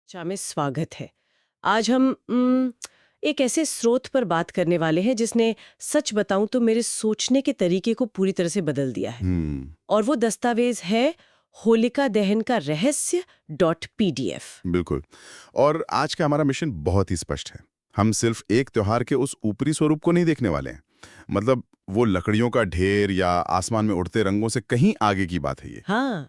चर्चा में स्वागत है। आज हम एक ऐसे स्रोत पर बात करने वाले हैं जिसने सच बताऊं तो मेरे सोचने के तरीके को पूरी तरह से बदल दिया है। हम्म। और वो दस्तावेज है होलिका दहन का रहस्य .pdf। बिल्कुल। और आज का हमारा मिशन बहुत ही स्पष्ट है। हम सिर्फ एक त्योहार के उस ऊपरी स्वरूप को नहीं देखने वाले हैं। मतलब वो लकड़ियों का ढेर या आसमान में उड़ते रंगों से कहीं आगे की बात है ये। हाँ,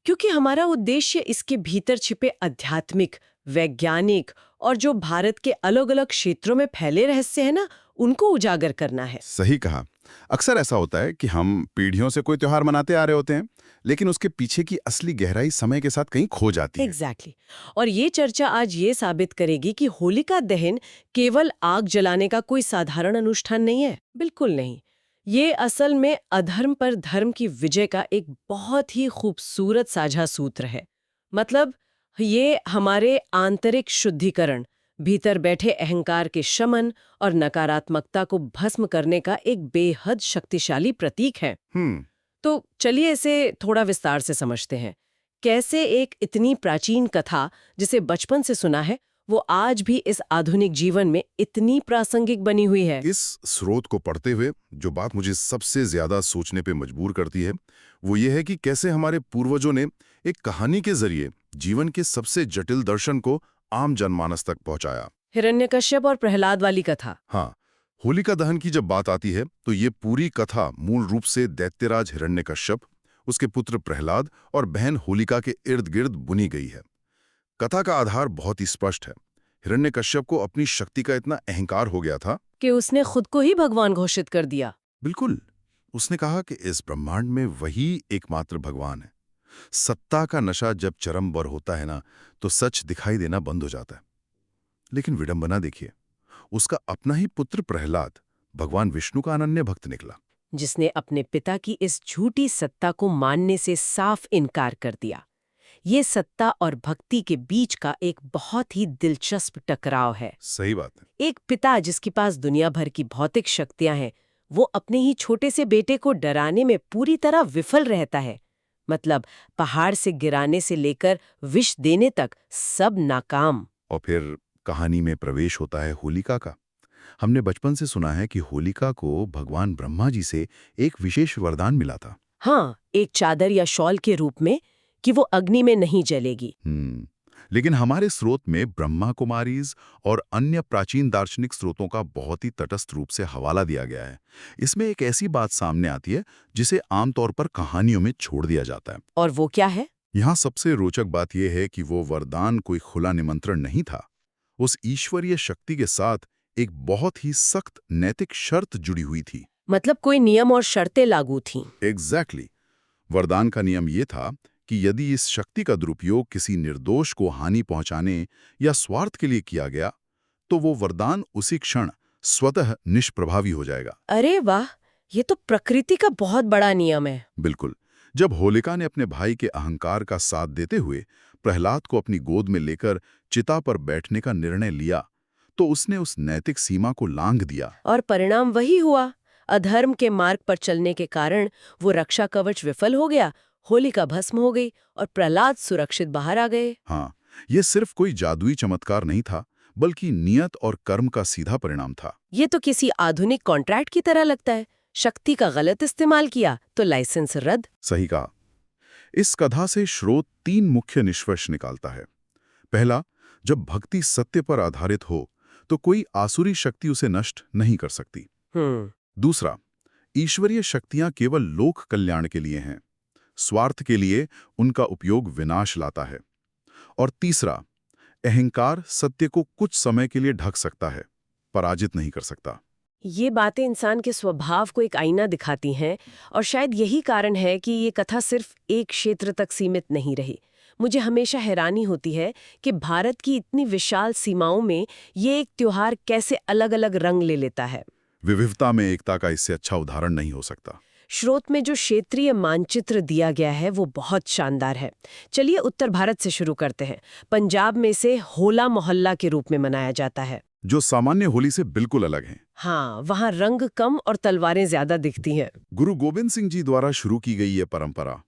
क्योंकि हमारा उद्देश्य इसके भीतर छिपे आध्यात्मिक, वैज्ञानिक और जो भारत के अलग अलग क्षेत्रों में फैले रहस्य है ना, उनको उजागर करना है। सही कहा। अक्सर ऐसा होता है कि हम पीढ़ियों से कोई त्योहार मनाते आ रहे होते हैं, लेकिन उसके पीछे की असली गहराई समय के साथ कहीं खो जाती है। एग्जैक्टली और ये चर्चा आज ये साबित करेगी कि होलिका दहन केवल आग जलाने का कोई साधारण अनुष्ठान नहीं है। बिल्कुल नहीं। ये असल में अधर्म पर धर्म की विजय का एक बहुत ही खूबसूरत साझा सूत्र है। मतलब ये हमारे आंतरिक शुद्धिकरण, भीतर बैठे अहंकार के शमन और नकारात्मकता को भस्म करने का एक बेहद शक्तिशाली प्रतीक है। हम्म। तो चलिए इसे थोड़ा विस्तार से समझते हैं। कैसे एक इतनी प्राचीन कथा जिसे बचपन से सुना है, वो आज भी इस आधुनिक जीवन में इतनी प्रासंगिक बनी हुई है। इस स्रोत को पढ़ते हुए जो बात मुझे सबसे ज्यादा सोचने पे मजबूर करती है, वो ये है कि कैसे हमारे पूर्वजों ने एक कहानी के जरिए जीवन के सबसे जटिल दर्शन को आम जनमानस तक पहुंचाया। हिरण्यकश्यप और प्रहलाद वाली कथा। हाँ, होलिका दहन की जब बात आती है तो ये पूरी कथा मूल रूप से दैत्यराज हिरण्यकश्यप, उसके पुत्र प्रहलाद और बहन होलिका के इर्द गिर्द बुनी गई है। कथा का आधार बहुत ही स्पष्ट है। हिरण्यकश्यप को अपनी शक्ति का इतना अहंकार हो गया था कि उसने खुद को ही भगवान घोषित कर दिया। बिल्कुल। उसने कहा कि इस ब्रह्मांड में वही एकमात्र भगवान है। सत्ता का नशा जब चरम पर होता है ना, तो सच दिखाई देना बंद हो जाता है। लेकिन विडंबना देखिए, उसका अपना ही पुत्र प्रहलाद भगवान विष्णु का अनन्य भक्त निकला। जिसने अपने पिता की इस झूठी सत्ता को मानने से साफ इनकार कर दिया। ये सत्ता और भक्ति के बीच का एक बहुत ही दिलचस्प टकराव है। सही बात है। एक पिता जिसके पास दुनिया भर की भौतिक शक्तियां हैं, वो अपने ही छोटे से बेटे को डराने में पूरी तरह विफल रहता है। मतलब पहाड़ से गिराने से लेकर विष देने तक सब नाकाम। और फिर कहानी में प्रवेश होता है होलिका का। हमने बचपन से सुना है कि होलिका को भगवान ब्रह्मा जी से एक विशेष वरदान मिला था। हाँ, एक चादर या शॉल के रूप में कि वो अग्नि में नहीं जलेगी। लेकिन हमारे स्रोत में ब्रह्मा कुमारीज और अन्य प्राचीन दार्शनिक स्रोतों का बहुत ही तटस्थ रूप से हवाला दिया गया है। इसमें एक ऐसी बात सामने आती है जिसे आमतौर पर कहानियों में छोड़ दिया जाता है। और वो क्या है? यहाँ सबसे रोचक बात यह है कि वो वरदान कोई खुला निमंत्रण नहीं था। उस ईश्वरीय शक्ति के साथ एक बहुत ही सख्त नैतिक शर्त जुड़ी हुई थी। मतलब कोई नियम और शर्तें लागू थीं। एग्जैक्टली। वरदान का नियम ये था कि यदि इस शक्ति का दुरुपयोग किसी निर्दोष को हानि पहुंचाने या स्वार्थ के लिए किया गया, तो वो वरदान उसी क्षण स्वतः निष्प्रभावी हो जाएगा। अरे वाह, ये तो प्रकृति का बहुत बड़ा नियम है। बिल्कुल। जब होलिका ने अपने भाई के अहंकार का साथ देते हुए प्रहलाद को अपनी गोद में लेकर चिता पर बैठने का निर्णय लिया, तो उसने उस नैतिक सीमा को लांघ दिया। और परिणाम वही हुआ। अधर्म के मार्ग पर चलने के कारण वो रक्षा कवच विफल हो गया, होलिका भस्म हो गई और प्रहलाद सुरक्षित बाहर आ गए। हाँ, ये सिर्फ कोई जादुई चमत्कार नहीं था, बल्कि नियत और कर्म का सीधा परिणाम था। ये तो किसी आधुनिक कॉन्ट्रैक्ट की तरह लगता है। शक्ति का गलत इस्तेमाल किया तो लाइसेंस रद्द। सही कहा। इस कथा से स्रोत 3 मुख्य निष्कर्ष निकालता है। पहला, जब भक्ति सत्य पर आधारित हो तो कोई आसुरी शक्ति उसे नष्ट नहीं कर सकती। दूसरा, ईश्वरीय शक्तियां केवल लोक कल्याण के लिए हैं, स्वार्थ के लिए उनका उपयोग विनाश लाता है। और तीसरा, अहंकार सत्य को कुछ समय के लिए ढक सकता है, पराजित नहीं कर सकता। ये बातें इंसान के स्वभाव को एक आईना दिखाती हैं और शायद यही कारण है कि ये कथा सिर्फ एक क्षेत्र तक सीमित नहीं रही। मुझे हमेशा हैरानी होती है कि भारत की इतनी विशाल सीमाओं में ये एक त्योहार कैसे अलग-अलग रंग ले लेता है। विविधता में एकता का इससे अच्छा उदाहरण नहीं हो सकता। स्रोत में जो क्षेत्रीय मानचित्र दिया गया है वो बहुत शानदार है। चलिए उत्तर भारत से शुरू करते हैं। पंजाब में इसे होला मोहल्ला के रूप में मनाया जाता है, जो सामान्य होली से बिल्कुल अलग है। हाँ, वहाँ रंग कम और तलवारें ज्यादा दिखती हैं। गुरु गोविंद सिंह जी द्वारा शुरू की गई ये परंपरा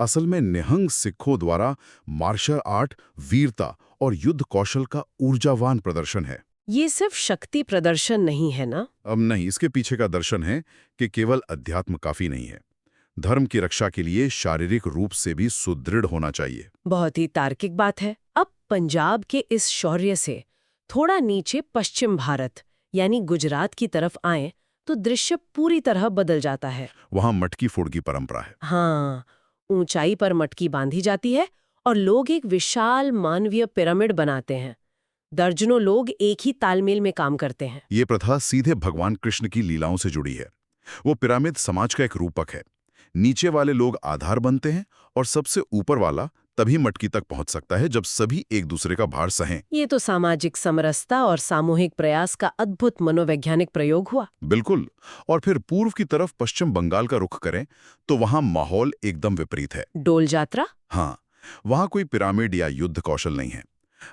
असल में निहंग सिखों द्वारा मार्शल आर्ट, वीरता और युद्ध कौशल का ऊर्जावान प्रदर्शन है। ये सिर्फ शक्ति प्रदर्शन नहीं है ना? अब नहीं, इसके पीछे का दर्शन है कि केवल अध्यात्म काफी नहीं है। धर्म की रक्षा के लिए शारीरिक रूप से भी सुदृढ़ होना चाहिए। बहुत ही तार्किक बात है। अब पंजाब के इस शौर्य से थोड़ा नीचे पश्चिम भारत यानी गुजरात की तरफ आए तो दृश्य पूरी तरह बदल जाता है। वहां मटकी फोड़ की परंपरा है। हाँ, ऊंचाई पर मटकी बांधी जाती है और लोग एक विशाल मानवीय पिरामिड बनाते हैं। दर्जनों लोग एक ही तालमेल में काम करते हैं। ये प्रथा सीधे भगवान कृष्ण की लीलाओं से जुड़ी है। वो पिरामिड समाज का एक रूपक है। नीचे वाले लोग आधार बनते हैं और सबसे ऊपर वाला तभी मटकी तक पहुंच सकता है जब सभी एक दूसरे का भार सहें। ये तो सामाजिक समरसता और सामूहिक प्रयास का अद्भुत मनोवैज्ञानिक प्रयोग हुआ। बिल्कुल। और फिर पूर्व की तरफ पश्चिम बंगाल का रुख करें तो वहां माहौल एकदम विपरीत है। डोल जात्रा? हाँ, वहां कोई पिरामिड या युद्ध कौशल नहीं है।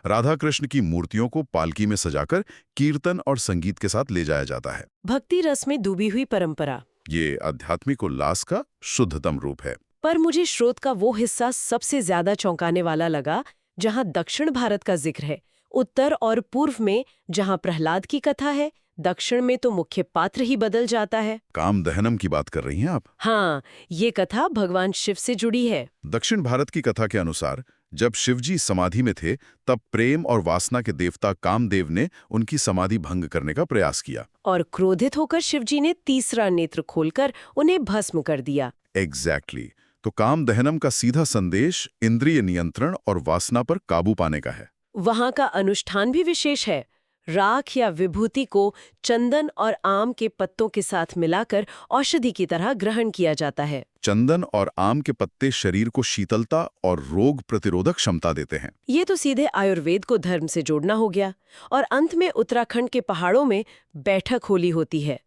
राधा कृष्ण की मूर्तियों को पालकी में सजाकर कीर्तन और संगीत के साथ ले जाया जाता है। भक्ति रस में डूबी हुई परंपरा। ये आध्यात्मिक उल्लास का शुद्धतम रूप है। पर मुझे स्रोत का वो हिस्सा सबसे ज्यादा चौंकाने वाला लगा जहां दक्षिण भारत का जिक्र है। उत्तर और पूर्व में जहां प्रहलाद की कथा है, दक्षिण में तो मुख्य पात्र ही बदल जाता है। कामदहनम की बात कर रही हैं आप? हाँ, ये कथा भगवान शिव से जुड़ी है। दक्षिण भारत की कथा के अनुसार जब शिवजी समाधि में थे तब प्रेम और वासना के देवता कामदेव ने उनकी समाधि भंग करने का प्रयास किया। और क्रोधित होकर शिवजी ने तीसरा नेत्र खोलकर उन्हें भस्म कर दिया। एग्जैक्टली। तो कामदहनम का सीधा संदेश इंद्रिय नियंत्रण और वासना पर काबू पाने का है। वहां का अनुष्ठान भी विशेष है। राख या विभूति को चंदन और आम के पत्तों के साथ मिलाकर औषधि की तरह ग्रहण किया जाता है। चंदन और आम के पत्ते शरीर को शीतलता और रोग प्रतिरोधक क्षमता देते हैं। ये तो सीधे आयुर्वेद को धर्म से जोड़ना हो गया। और अंत में उत्तराखंड के पहाड़ों में बैठक होली होती है।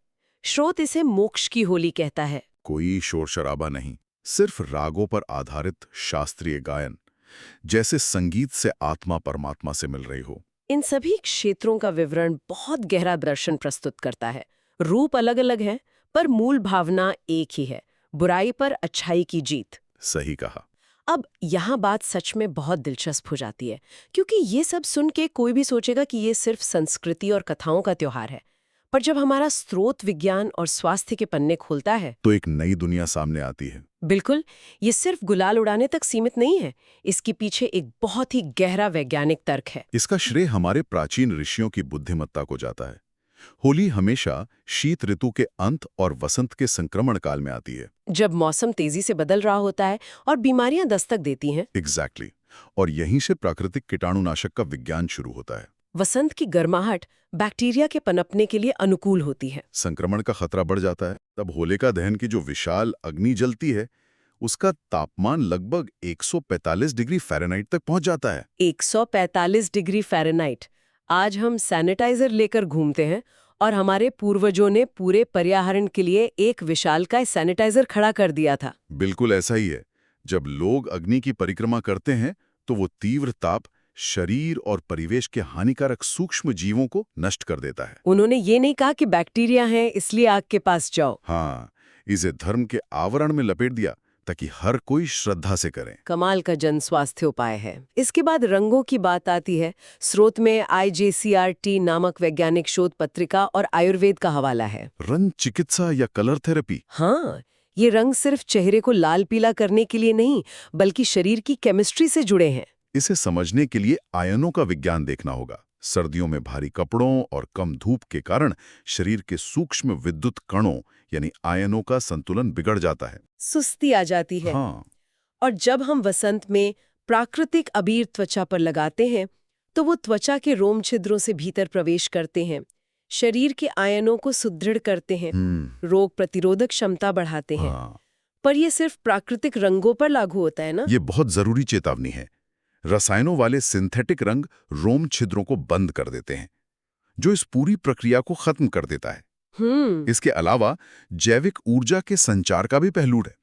स्रोत इसे मोक्ष की होली कहता है। कोई शोर शराबा नहीं, सिर्फ रागों पर आधारित शास्त्रीय गायन, जैसे संगीत से आत्मा परमात्मा से मिल रही हो। इन सभी क्षेत्रों का विवरण बहुत गहरा दर्शन प्रस्तुत करता है। रूप अलग अलग हैं, पर मूल भावना एक ही है, बुराई पर अच्छाई की जीत। सही कहा। अब यहाँ बात सच में बहुत दिलचस्प हो जाती है, क्योंकि ये सब सुन के कोई भी सोचेगा कि ये सिर्फ संस्कृति और कथाओं का त्योहार है। पर जब हमारा स्रोत विज्ञान और स्वास्थ्य के पन्ने खोलता है तो एक नई दुनिया सामने आती है। बिल्कुल, ये सिर्फ गुलाल उड़ाने तक सीमित नहीं है। इसके पीछे एक बहुत ही गहरा वैज्ञानिक तर्क है। इसका श्रेय हमारे प्राचीन ऋषियों की बुद्धिमत्ता को जाता है। होली हमेशा शीत ऋतु के अंत और वसंत के संक्रमण काल में आती है, जब मौसम तेजी से बदल रहा होता है और बीमारियां दस्तक देती हैं। एग्जैक्टली। और यहीं से प्राकृतिक कीटाणुनाशक का विज्ञान शुरू होता है। वसंत की गर्माहट बैक्टीरिया के पनपने के लिए अनुकूल होती है। संक्रमण का खतरा बढ़ जाता है। तब होलिका दहन की जो विशाल अग्नि जलती है, उसका तापमान लगभग 145 डिग्री फ़ारेनहाइट तक पहुंच जाता है। 145 डिग्री फ़ारेनहाइट। आज हम सैनिटाइजर लेकर घूमते हैं और हमारे पूर्वजों ने पूरे पर्यावरण के लिए एक विशालकाय सैनिटाइजर खड़ा कर दिया था। बिल्कुल ऐसा ही है। जब लोग अग्नि की परिक्रमा करते हैं तो वो तीव्र ताप शरीर और परिवेश के हानिकारक सूक्ष्म जीवों को नष्ट कर देता है। उन्होंने ये नहीं कहा कि बैक्टीरिया हैं इसलिए आग के पास जाओ। हाँ, इसे धर्म के आवरण में लपेट दिया ताकि हर कोई श्रद्धा से करे। कमाल का जन स्वास्थ्य उपाय है। इसके बाद रंगों की बात आती है। स्रोत में IJCRT नामक वैज्ञानिक शोध पत्रिका और आयुर्वेद का हवाला है। रंग चिकित्सा या कलर थेरेपी? हाँ, ये रंग सिर्फ चेहरे को लाल पीला करने के लिए नहीं, बल्कि शरीर की केमिस्ट्री से जुड़े हैं। इसे समझने के लिए आयनों का विज्ञान देखना होगा। सर्दियों में भारी कपड़ों और कम धूप के कारण शरीर के सूक्ष्म विद्युत कणों यानी आयनों का संतुलन बिगड़ जाता है, सुस्ती आ जाती है। हाँ। और जब हम वसंत में प्राकृतिक अबीर त्वचा पर लगाते हैं तो वो त्वचा के रोम छिद्रों से भीतर प्रवेश करते हैं, शरीर के आयनों को सुदृढ़ करते हैं, रोग प्रतिरोधक क्षमता बढ़ाते हैं। पर ये सिर्फ प्राकृतिक रंगों पर लागू होता है ना? ये बहुत जरूरी चेतावनी है। रसायनों वाले सिंथेटिक रंग रोम छिद्रों को बंद कर देते हैं, जो इस पूरी प्रक्रिया को खत्म कर देता है। इसके अलावा जैविक ऊर्जा के संचार का भी पहलू है।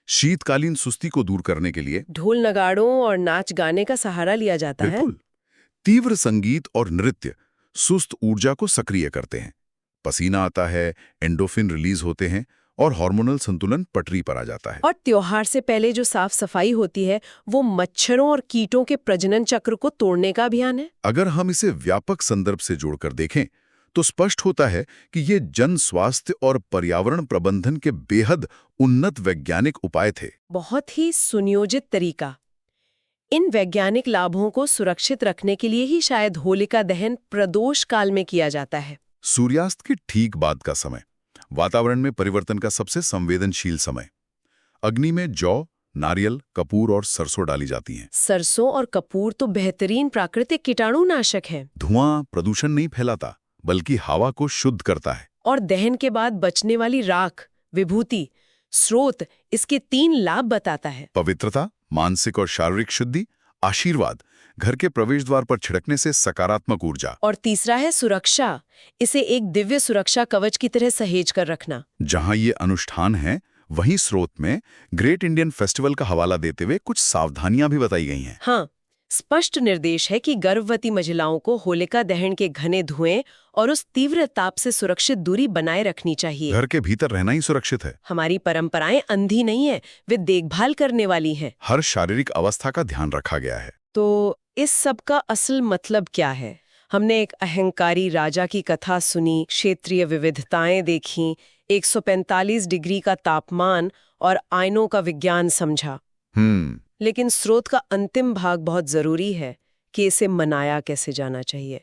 शीतकालीन सुस्ती को दूर करने के लिए ढोल नगाड़ों और नाच गाने का सहारा लिया जाता है। बिल्कुल। तीव्र संगीत और नृत्य सुस्त ऊर्जा को सक्रिय करते हैं। पसीना आता है, एंडोफिन रिलीज होते हैं और हार्मोनल संतुलन पटरी पर आ जाता है। और त्योहार से पहले जो साफ सफाई होती है वो मच्छरों और कीटों के प्रजनन चक्र को तोड़ने का अभियान है। अगर हम इसे व्यापक संदर्भ से जोड़कर देखें तो स्पष्ट होता है कि ये जन स्वास्थ्य और पर्यावरण प्रबंधन के बेहद उन्नत वैज्ञानिक उपाय थे। बहुत ही सुनियोजित तरीका। इन वैज्ञानिक लाभों को सुरक्षित रखने के लिए ही शायद होलिका दहन प्रदोष काल में किया जाता है। सूर्यास्त के ठीक बाद का समय, वातावरण में परिवर्तन का सबसे संवेदनशील समय। अग्नि में जौ, नारियल, कपूर और सरसों डाली जाती हैं। सरसों और कपूर तो बेहतरीन प्राकृतिक कीटाणुनाशक हैं। धुआं प्रदूषण नहीं फैलाता, बल्कि हवा को शुद्ध करता है। और दहन के बाद बचने वाली राख, विभूति, स्रोत इसके 3 लाभ बताता है। पवित्रता, मानसिक और शारीरिक शुद्धि, आशीर्वाद, घर के प्रवेश द्वार पर छिड़कने से सकारात्मक ऊर्जा। और तीसरा है सुरक्षा, इसे एक दिव्य सुरक्षा कवच की तरह सहेज कर रखना। जहां ये अनुष्ठान है, वहीं स्रोत में ग्रेट इंडियन फेस्टिवल का हवाला देते हुए कुछ सावधानियां भी बताई गई हैं। हाँ, स्पष्ट निर्देश है कि गर्भवती महिलाओं को होलिका दहन के घने धुएं और उस तीव्र ताप से सुरक्षित दूरी बनाए रखनी चाहिए। घर के भीतर रहना ही सुरक्षित है। हमारी परंपराएं अंधी नहीं है, वे देखभाल करने वाली हैं। हर शारीरिक अवस्था का ध्यान रखा गया है। तो इस सब का असल मतलब क्या है? हमने एक अहंकारी राजा की कथा सुनी, क्षेत्रीय विविधताएं देखीं, 145 डिग्री का तापमान और आयनों का विज्ञान समझा। लेकिन स्रोत का अंतिम भाग बहुत जरूरी है कि इसे मनाया कैसे जाना चाहिए।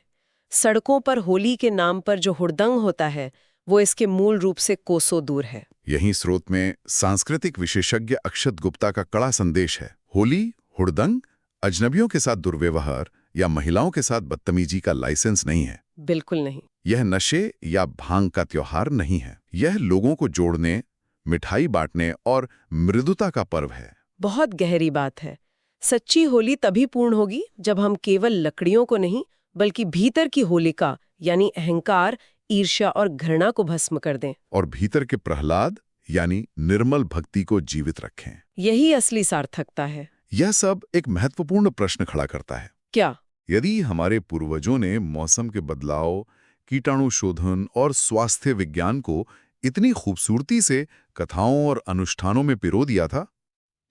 सड़कों पर होली के नाम पर जो हुड़दंग होता है वो इसके मूल रूप से कोसों दूर है। यही स्रोत में सांस्कृतिक विशेषज्ञ अक्षत गुप्ता का कड़ा संदेश है। होली, हुड़दंग, अजनबियों के साथ दुर्व्यवहार या महिलाओं के साथ बदतमीजी का लाइसेंस नहीं है। बिल्कुल नहीं। यह नशे या भांग का त्योहार नहीं है। यह लोगों को जोड़ने, मिठाई बांटने और मृदुता का पर्व है। बहुत गहरी बात है। सच्ची होली तभी पूर्ण होगी जब हम केवल लकड़ियों को नहीं बल्कि भीतर की होलिका यानी अहंकार, ईर्ष्या और घृणा को भस्म कर दें। और भीतर के प्रहलाद यानी निर्मल भक्ति को जीवित रखें। यही असली सार्थकता है। यह सब एक महत्वपूर्ण प्रश्न खड़ा करता है। क्या? यदि हमारे पूर्वजों ने मौसम के बदलाव, कीटाणु शोधन और स्वास्थ्य विज्ञान को इतनी खूबसूरती से कथाओं और अनुष्ठानों में पिरो दिया था,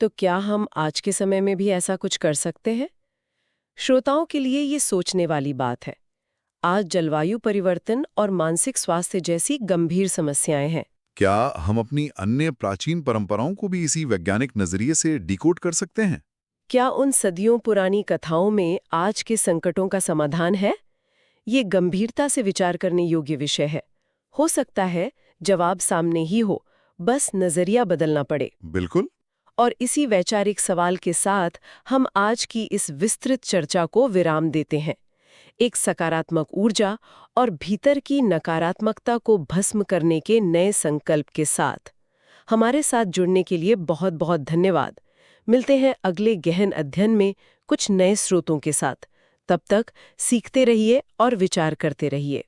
तो क्या हम आज के समय में भी ऐसा कुछ कर सकते हैं? श्रोताओं के लिए ये सोचने वाली बात है। आज जलवायु परिवर्तन और मानसिक स्वास्थ्य जैसी गंभीर समस्याएं हैं। क्या हम अपनी अन्य प्राचीन परंपराओं को भी इसी वैज्ञानिक नजरिए से डिकोड कर सकते हैं? क्या उन सदियों पुरानी कथाओं में आज के संकटों का समाधान है? ये गंभीरता से विचार करने योग्य विषय है। हो सकता है जवाब सामने ही हो, बस नजरिया बदलना पड़े। बिल्कुल। और इसी वैचारिक सवाल के साथ हम आज की इस विस्तृत चर्चा को विराम देते हैं। एक सकारात्मक ऊर्जा और भीतर की नकारात्मकता को भस्म करने के नए संकल्प के साथ। हमारे साथ जुड़ने के लिए बहुत बहुत धन्यवाद। मिलते हैं अगले गहन अध्ययन में कुछ नए स्रोतों के साथ। तब तक सीखते रहिए और विचार करते रहिए।